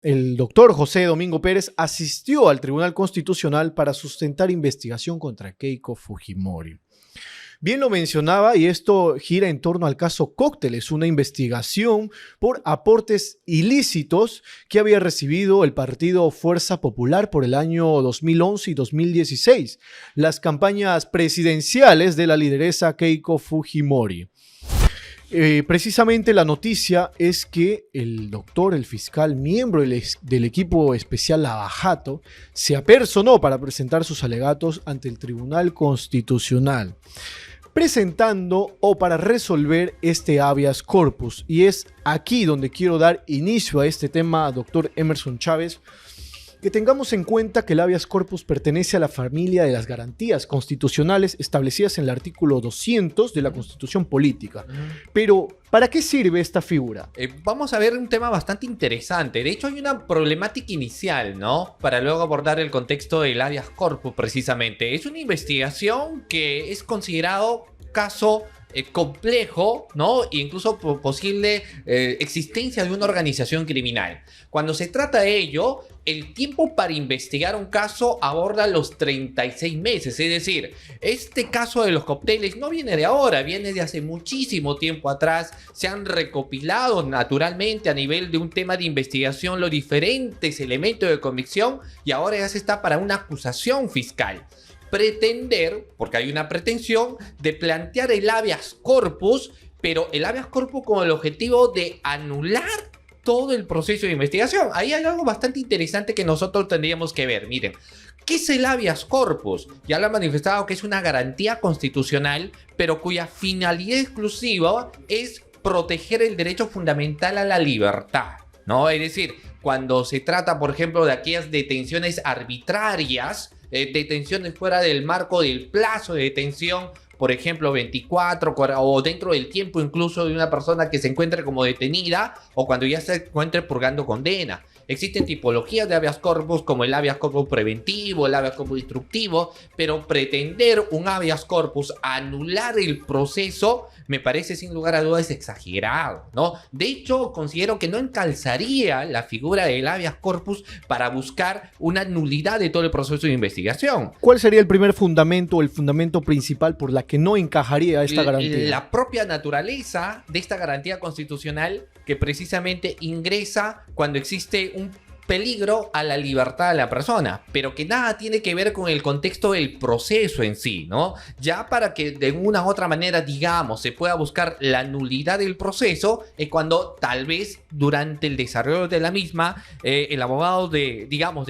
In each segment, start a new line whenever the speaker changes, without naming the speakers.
el doctor José Domingo Pérez asistió al Tribunal Constitucional para sustentar investigación contra Keiko Fujimori. Bien lo mencionaba, y esto gira en torno al caso Cócteles, una investigación por aportes ilícitos que había recibido el partido Fuerza Popular por el año 2011 y 2016, las campañas presidenciales de la lideresa Keiko Fujimori. Precisamente la noticia es que el doctor, el fiscal, miembro del equipo especial Lavajato, se apersonó para presentar sus alegatos ante el Tribunal Constitucional, presentando o para resolver este habeas corpus. Y es aquí donde quiero dar inicio a este tema, doctor Emerson Chávez, que tengamos en cuenta que el habeas corpus pertenece a la familia de las garantías constitucionales establecidas en el artículo 200 de la Constitución Política. Pero, ¿para qué sirve esta figura?
Vamos a ver un tema bastante interesante. De hecho, hay una problemática inicial, ¿no? Para luego abordar el contexto del habeas corpus, precisamente. Es una investigación que es considerado caso complejo, ¿no? E incluso posible existencia de una organización criminal. Cuando se trata de ello, el tiempo para investigar un caso aborda los 36 meses. Es decir, este caso de los cócteles no viene de ahora, viene de hace muchísimo tiempo atrás. Se han recopilado naturalmente a nivel de un tema de investigación los diferentes elementos de convicción y ahora ya se está para una acusación fiscal. Pretender, porque hay una pretensión de plantear el habeas corpus, pero el habeas corpus con el objetivo de anular todo el proceso de investigación. Ahí hay algo bastante interesante que nosotros tendríamos que ver. Miren, ¿qué es el habeas corpus? Ya lo han manifestado que es una garantía constitucional, pero cuya finalidad exclusiva es proteger el derecho fundamental a la libertad, ¿no? Es decir, cuando se trata, por ejemplo, de aquellas detenciones arbitrarias, detenciones fuera del marco del plazo de detención, por ejemplo 24 o dentro del tiempo incluso de una persona que se encuentre como detenida o cuando ya se encuentre purgando condena. Existen tipologías de habeas corpus como el habeas corpus preventivo, el habeas corpus instructivo, pero pretender un habeas corpus anular el proceso me parece sin lugar a dudas exagerado, ¿no? De hecho, considero que no encalzaría la figura del habeas corpus para buscar una nulidad de todo el proceso de investigación.
¿Cuál sería el primer fundamento o el fundamento principal por la que no encajaría esta garantía?
La propia naturaleza de esta garantía constitucional que precisamente ingresa cuando existe un peligro a la libertad de la persona, pero que nada tiene que ver con el contexto del proceso en sí, ¿no? Ya para que de una u otra manera, digamos, se pueda buscar la nulidad del proceso, es cuando tal vez durante el desarrollo de la misma, el abogado de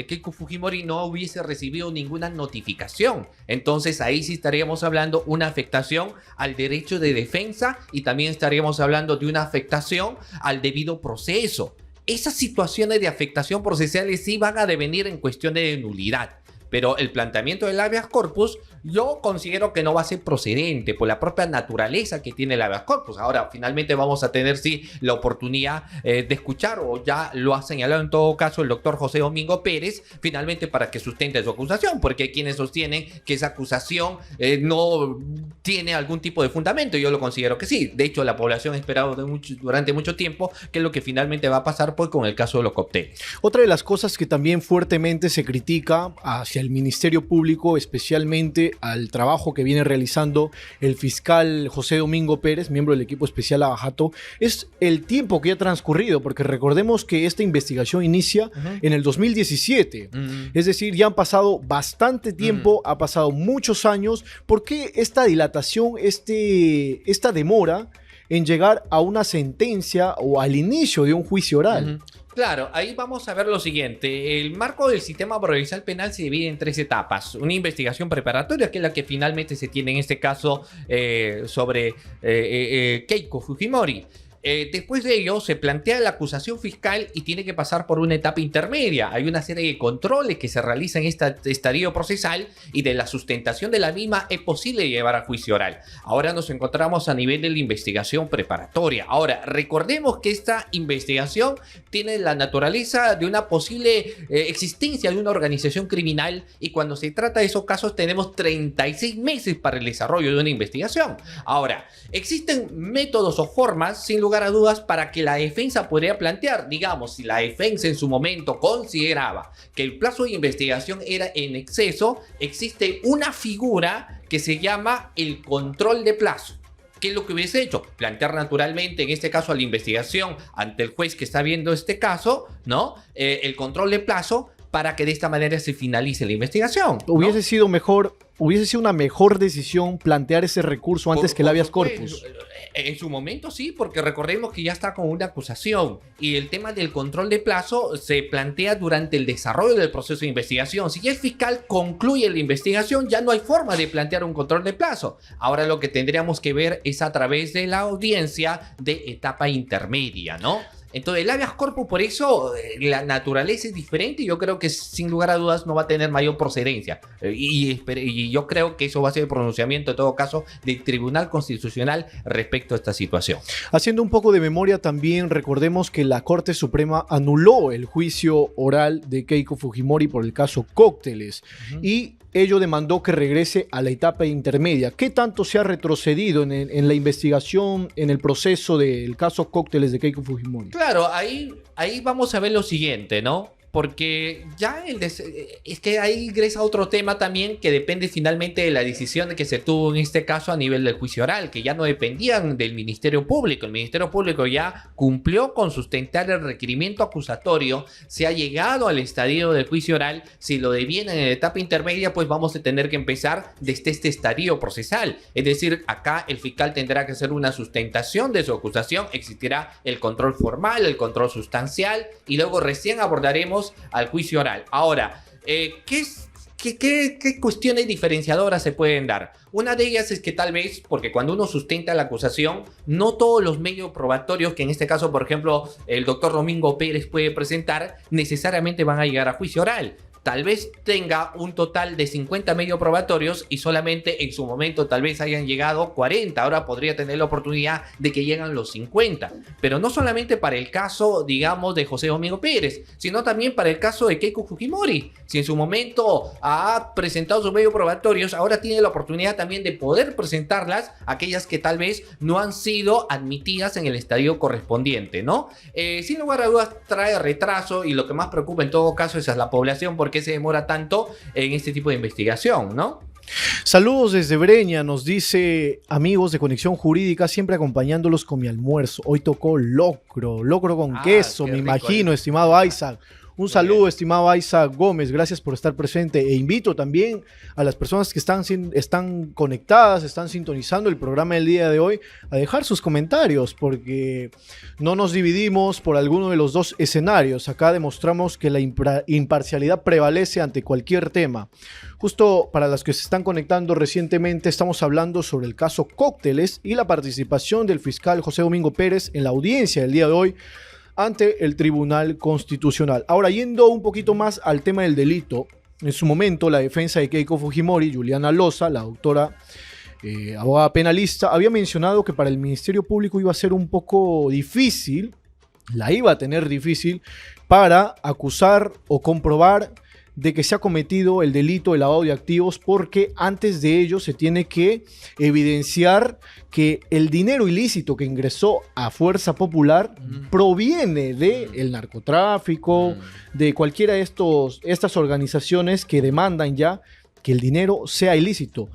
Keiko Fujimori no hubiese recibido ninguna notificación. Entonces ahí sí estaríamos hablando una afectación al derecho de defensa y también estaríamos hablando de una afectación al debido proceso. Esas situaciones de afectación procesales sí van a devenir en cuestión de nulidad, pero el planteamiento del habeas corpus yo considero que no va a ser procedente por la propia naturaleza que tiene el habeas corpus. Ahora, finalmente vamos a tener sí la oportunidad de escuchar, o ya lo ha señalado en todo caso el doctor José Domingo Pérez, finalmente para que sustente su acusación, porque hay quienes sostienen que esa acusación no tiene algún tipo de fundamento. Yo lo considero que sí. De hecho, la población ha esperado durante mucho tiempo que es lo que finalmente va a pasar pues, con el caso de los cócteles.
Otra de las cosas que también fuertemente se critica hacia el Ministerio Público, especialmente al trabajo que viene realizando el fiscal José Domingo Pérez, miembro del equipo especial Lavajato, es el tiempo que ha transcurrido, porque recordemos que esta investigación inicia en el 2017, es decir, ya han pasado bastante tiempo, ha pasado muchos años. ¿Por qué esta dilatación, esta demora en llegar a una sentencia o al inicio de un juicio oral?
Claro, ahí vamos a ver lo siguiente. El marco del sistema procesal penal se divide en tres etapas. Una investigación preparatoria, que es la que finalmente se tiene en este caso sobre Keiko Fujimori. Después de ello se plantea la acusación fiscal y tiene que pasar por una etapa intermedia. Hay una serie de controles que se realizan en este estadio procesal y de la sustentación de la misma es posible llevar a juicio oral. Ahora nos encontramos a nivel de la investigación preparatoria. Ahora, recordemos que esta investigación tiene la naturaleza de una posible existencia de una organización criminal y cuando se trata de esos casos tenemos 36 meses para el desarrollo de una investigación. Ahora, existen métodos o formas, sin lugar lugar a dudas para que la defensa podría plantear, digamos, si la defensa en su momento consideraba que el plazo de investigación era en exceso, existe una figura que se llama el control de plazo. ¿Qué es lo que hubiese hecho? Plantear naturalmente, en este caso, a la investigación ante el juez que está viendo este caso, ¿no? El control de plazo para que de esta manera se finalice la investigación, ¿no?
Hubiese sido una mejor decisión plantear ese recurso antes que el habeas corpus.
En su momento sí, porque recordemos que ya está con una acusación y el tema del control de plazo se plantea durante el desarrollo del proceso de investigación. Si ya el fiscal concluye la investigación, ya no hay forma de plantear un control de plazo. Ahora lo que tendríamos que ver es a través de la audiencia de etapa intermedia, ¿no? Entonces el habeas corpus, por eso la naturaleza es diferente y yo creo que sin lugar a dudas no va a tener mayor procedencia. Y yo creo que eso va a ser el pronunciamiento en todo caso del Tribunal Constitucional respecto a esta situación.
Haciendo un poco de memoria también, recordemos que la Corte Suprema anuló el juicio oral de Keiko Fujimori por el caso Cócteles y ello demandó que regrese a la etapa intermedia. ¿Qué tanto se ha retrocedido en la investigación, en el proceso del caso Cócteles de Keiko Fujimori?
Claro, ahí vamos a ver lo siguiente, ¿no? Porque ya es que ahí ingresa otro tema también que depende finalmente de la decisión que se tuvo en este caso a nivel del juicio oral, que ya no dependían del Ministerio Público. El Ministerio Público ya cumplió con sustentar el requerimiento acusatorio, se ha llegado al estadio del juicio oral. Si lo devienen en la etapa intermedia, pues vamos a tener que empezar desde este estadio procesal. Es decir, acá el fiscal tendrá que hacer una sustentación de su acusación, existirá el control formal, el control sustancial y luego recién abordaremos al juicio oral. Ahora, ¿qué cuestiones diferenciadoras se pueden dar? Una de ellas es que tal vez, porque cuando uno sustenta la acusación, no todos los medios probatorios, que en este caso, por ejemplo, el doctor Domingo Pérez puede presentar, necesariamente van a llegar a juicio oral. Tal vez tenga un total de 50 medios probatorios y solamente en su momento tal vez hayan llegado 40. Ahora podría tener la oportunidad de que lleguen los 50. Pero no solamente para el caso, digamos, de José Domingo Pérez, sino también para el caso de Keiko Fujimori. Si en su momento ha presentado sus medios probatorios, ahora tiene la oportunidad también de poder presentarlas, aquellas que tal vez no han sido admitidas en el estadio correspondiente, ¿no? Sin lugar a dudas trae retraso y lo que más preocupa en todo caso es a la población, ¿por qué se demora tanto en este tipo de investigación, no?
Saludos desde Breña, nos dice amigos de Conexión Jurídica, siempre acompañándolos con mi almuerzo. Hoy tocó locro con queso, me imagino, estimado Isaac. Un saludo, estimado Isaac Gómez, gracias por estar presente e invito también a las personas que están conectadas, están sintonizando el programa del día de hoy a dejar sus comentarios porque no nos dividimos por alguno de los dos escenarios. Acá demostramos que la imparcialidad prevalece ante cualquier tema. Justo para las que se están conectando recientemente estamos hablando sobre el caso Cócteles y la participación del fiscal José Domingo Pérez en la audiencia del día de hoy ante el Tribunal Constitucional. Ahora, yendo un poquito más al tema del delito, en su momento la defensa de Keiko Fujimori, Juliana Loza, la doctora abogada penalista, había mencionado que para el Ministerio Público iba a ser un poco difícil, la iba a tener difícil, para acusar o comprobar de que se ha cometido el delito de lavado de activos porque antes de ello se tiene que evidenciar que el dinero ilícito que ingresó a Fuerza Popular proviene del narcotráfico, de cualquiera de estas organizaciones que demandan ya que el dinero sea ilícito.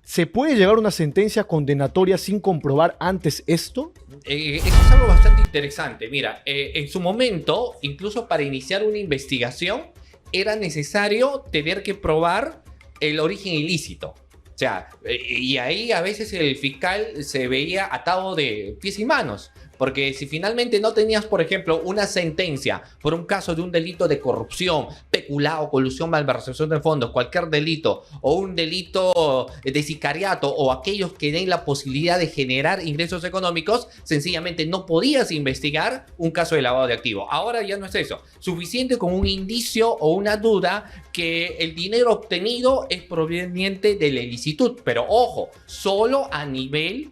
¿Se puede llegar a una sentencia condenatoria sin comprobar antes esto?
Eso es algo bastante interesante. Mira, en su momento, incluso para iniciar una investigación, era necesario tener que probar el origen ilícito. O sea, y ahí a veces el fiscal se veía atado de pies y manos. Porque si finalmente no tenías, por ejemplo, una sentencia por un caso de un delito de corrupción, peculado, colusión, malversación de fondos, cualquier delito, o un delito de sicariato, o aquellos que den la posibilidad de generar ingresos económicos, sencillamente no podías investigar un caso de lavado de activos. Ahora ya no es eso. Suficiente con un indicio o una duda que el dinero obtenido es proveniente de la ilicitud. Pero ojo, solo a nivel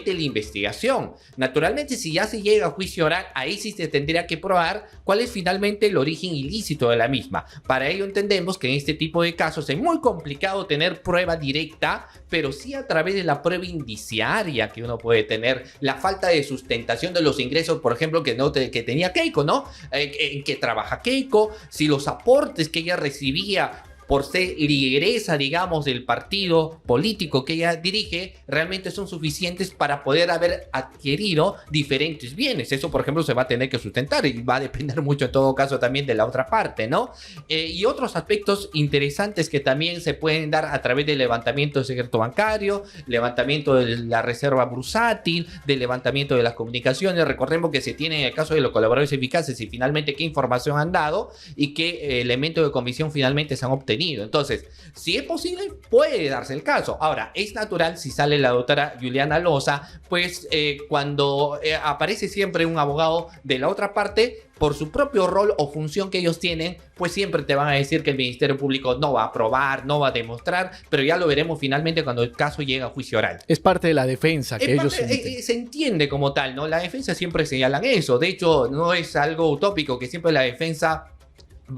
de la investigación. Naturalmente, si ya se llega a juicio oral, ahí sí se tendría que probar cuál es finalmente el origen ilícito de la misma. Para ello entendemos que en este tipo de casos es muy complicado tener prueba directa, pero sí a través de la prueba indiciaria que uno puede tener, la falta de sustentación de los ingresos, por ejemplo, que tenía Keiko, ¿no? En que trabaja Keiko, si los aportes que ella recibía por ser lideresa, digamos, del partido político que ella dirige, realmente son suficientes para poder haber adquirido diferentes bienes. Eso, por ejemplo, se va a tener que sustentar y va a depender mucho en todo caso también de la otra parte, ¿no? Y otros aspectos interesantes que también se pueden dar a través del levantamiento del secreto bancario, levantamiento de la reserva bursátil, del levantamiento de las comunicaciones. Recordemos que se tiene en el caso de los colaboradores eficaces y finalmente qué información han dado y qué elementos de comisión finalmente se han obtenido. Entonces, si es posible, puede darse el caso. Ahora, es natural si sale la doctora Juliana Loza, pues cuando aparece siempre un abogado de la otra parte, por su propio rol o función que ellos tienen, pues siempre te van a decir que el Ministerio Público no va a probar, no va a demostrar, pero ya lo veremos finalmente cuando el caso llegue a juicio oral.
Es parte de la defensa que ellos
se entiende como tal, ¿no? La defensa siempre señalan eso. De hecho, no es algo utópico que siempre la defensa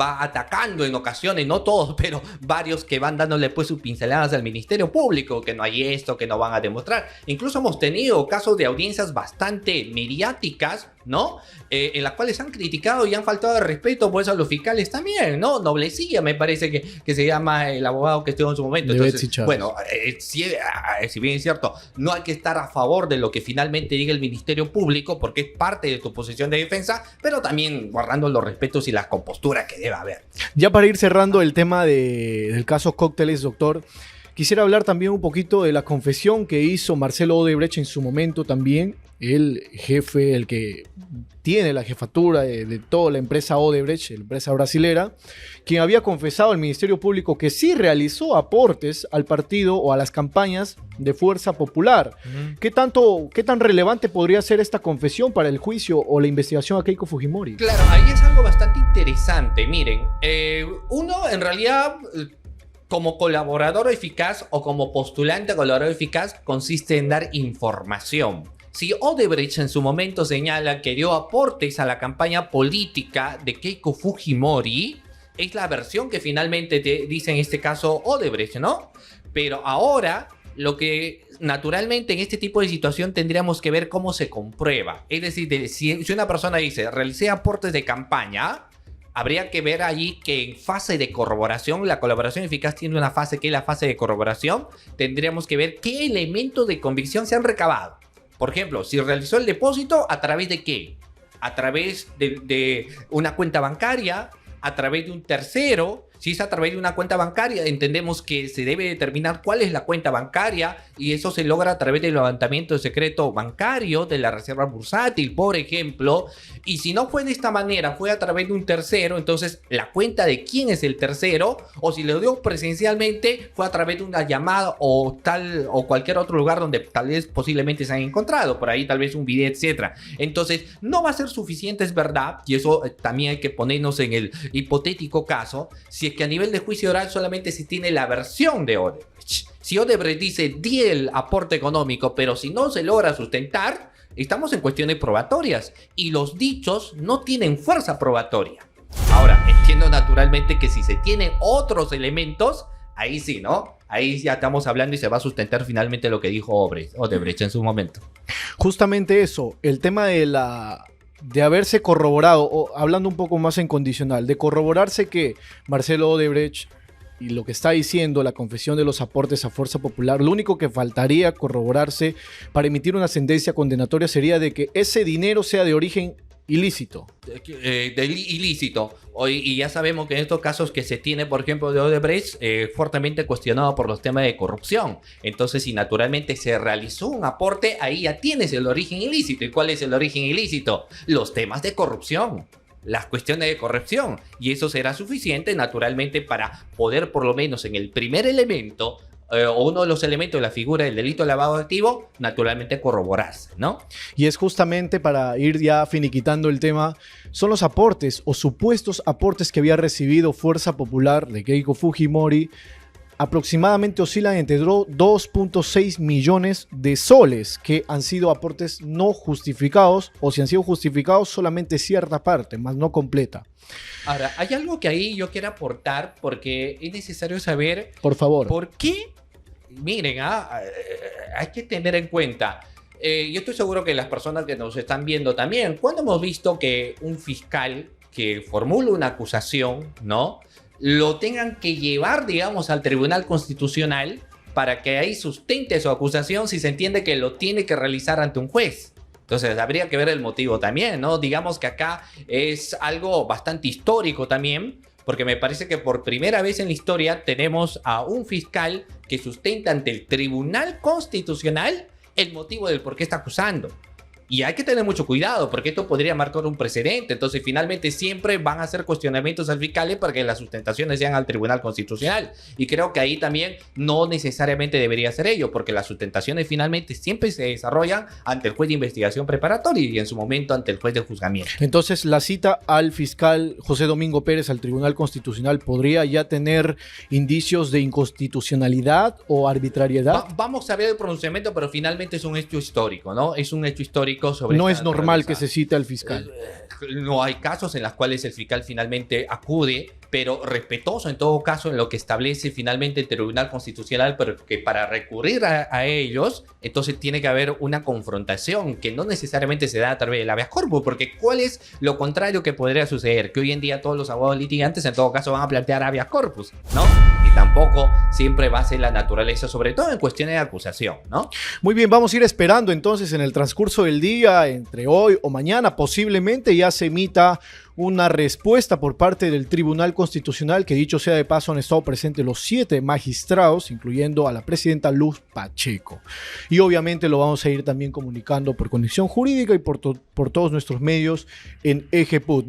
va atacando en ocasiones, no todos, pero varios que van dándole pues sus pinceladas al Ministerio Público, que no hay esto, que no van a demostrar. Incluso hemos tenido casos de audiencias bastante mediáticas, ¿no? En las cuales han criticado y han faltado de respeto pues a los fiscales también, ¿no? Noblecilla me parece que se llama el abogado que estuvo en su momento. Entonces, bueno, si bien es cierto, no hay que estar a favor de lo que finalmente diga el Ministerio Público porque es parte de tu posición de defensa, pero también guardando los respetos y las composturas que debe haber.
Ya para ir cerrando el tema del caso Cócteles, doctor, quisiera hablar también un poquito de la confesión que hizo Marcelo Odebrecht en su momento también, el jefe, el que tiene la jefatura de toda la empresa Odebrecht, la empresa brasilera, quien había confesado al Ministerio Público que sí realizó aportes al partido o a las campañas de Fuerza Popular. ¿Qué tan relevante podría ser esta confesión para el juicio o la investigación a Keiko Fujimori?
Claro, ahí es algo bastante interesante. Miren, uno en realidad, como colaborador eficaz o como postulante a colaborador eficaz, consiste en dar información. Si Odebrecht en su momento señala que dio aportes a la campaña política de Keiko Fujimori, es la versión que finalmente te dice en este caso Odebrecht, ¿no? Pero ahora, lo que naturalmente en este tipo de situación tendríamos que ver cómo se comprueba. Es decir, si una persona dice, realicé aportes de campaña, habría que ver allí que en fase de corroboración, la colaboración eficaz tiene una fase que es la fase de corroboración, tendríamos que ver qué elementos de convicción se han recabado. Por ejemplo, si realizó el depósito, ¿a través de qué? A través de una cuenta bancaria, a través de un tercero. Si es a través de una cuenta bancaria, entendemos que se debe determinar cuál es la cuenta bancaria y eso se logra a través del levantamiento del secreto bancario de la reserva bursátil, por ejemplo. Y si no fue de esta manera, fue a través de un tercero, entonces la cuenta de quién es el tercero, o si lo dio presencialmente, fue a través de una llamada o tal o cualquier otro lugar donde tal vez posiblemente se han encontrado, por ahí tal vez un video, etcétera. Entonces no va a ser suficiente, es verdad, y eso también hay que ponernos en el hipotético caso, si es que a nivel de juicio oral solamente se tiene la versión de Odebrecht. Si Odebrecht dice di el aporte económico, pero si no se logra sustentar, estamos en cuestiones probatorias y los dichos no tienen fuerza probatoria. Ahora, entiendo naturalmente que si se tienen otros elementos, ahí sí, ¿no? Ahí ya estamos hablando y se va a sustentar finalmente lo que dijo Odebrecht en su momento.
Justamente eso, el tema de haberse corroborado, o hablando un poco más en condicional, de corroborarse que Marcelo Odebrecht y lo que está diciendo la confesión de los aportes a Fuerza Popular, lo único que faltaría corroborarse para emitir una sentencia condenatoria sería de que ese dinero sea de origen ilícito.
Ilícito. Y ya sabemos que en estos casos que se tiene, por ejemplo, de Odebrecht, fuertemente cuestionado por los temas de corrupción. Entonces, si naturalmente se realizó un aporte, ahí ya tienes el origen ilícito. ¿Y cuál es el origen ilícito? Los temas de corrupción. Las cuestiones de corrupción. Y eso será suficiente, naturalmente, para poder, por lo menos en el primer elemento, o uno de los elementos de la figura del delito de lavado de activo, naturalmente corroborarse, ¿no?
Y es justamente para ir ya finiquitando el tema, son los aportes o supuestos aportes que había recibido Fuerza Popular de Keiko Fujimori aproximadamente oscilan entre 2.6 millones de soles, que han sido aportes no justificados, o si han sido justificados solamente cierta parte, más no completa.
Ahora, hay algo que ahí yo quiero aportar porque es necesario saber
Por favor.
por qué. Miren, hay que tener en cuenta. Yo estoy seguro que las personas que nos están viendo también, cuando hemos visto que un fiscal que formula una acusación, ¿no? Lo tengan que llevar, digamos, al Tribunal Constitucional para que ahí sustente su acusación si se entiende que lo tiene que realizar ante un juez. Entonces habría que ver el motivo también, ¿no? Digamos que acá es algo bastante histórico también, porque me parece que por primera vez en la historia tenemos a un fiscal que sustenta ante el Tribunal Constitucional el motivo del por qué está acusando. Y hay que tener mucho cuidado porque esto podría marcar un precedente. Entonces finalmente siempre van a hacer cuestionamientos al fiscal para que las sustentaciones sean al Tribunal Constitucional. Y creo que ahí también no necesariamente debería ser ello, porque las sustentaciones finalmente siempre se desarrollan ante el juez de investigación preparatoria y en su momento ante el juez de juzgamiento.
Entonces, la cita al fiscal José Domingo Pérez al Tribunal Constitucional podría ya tener indicios de inconstitucionalidad o arbitrariedad.
Vamos a ver el pronunciamiento, pero finalmente es un hecho histórico, ¿no? Es un hecho histórico sobre
No
esta
es normal
naturaleza.
que se cite al fiscal.
No hay casos en los cuales el fiscal finalmente acude, pero respetuoso en todo caso en lo que establece finalmente el Tribunal Constitucional, pero que para recurrir a ellos, entonces tiene que haber una confrontación que no necesariamente se da a través del habeas corpus, porque ¿cuál es lo contrario que podría suceder? Que hoy en día todos los abogados litigantes en todo caso van a plantear habeas corpus, ¿no? Y tampoco siempre va a ser la naturaleza, sobre todo en cuestiones de acusación, ¿no?
Muy bien, vamos a ir esperando entonces en el transcurso del día, entre hoy o mañana, posiblemente ya se emita una respuesta por parte del Tribunal Constitucional, que dicho sea de paso han estado presentes los 7 magistrados, incluyendo a la presidenta Luz Pacheco. Y obviamente lo vamos a ir también comunicando por Conexión Jurídica y por todos nuestros medios en Eje Put.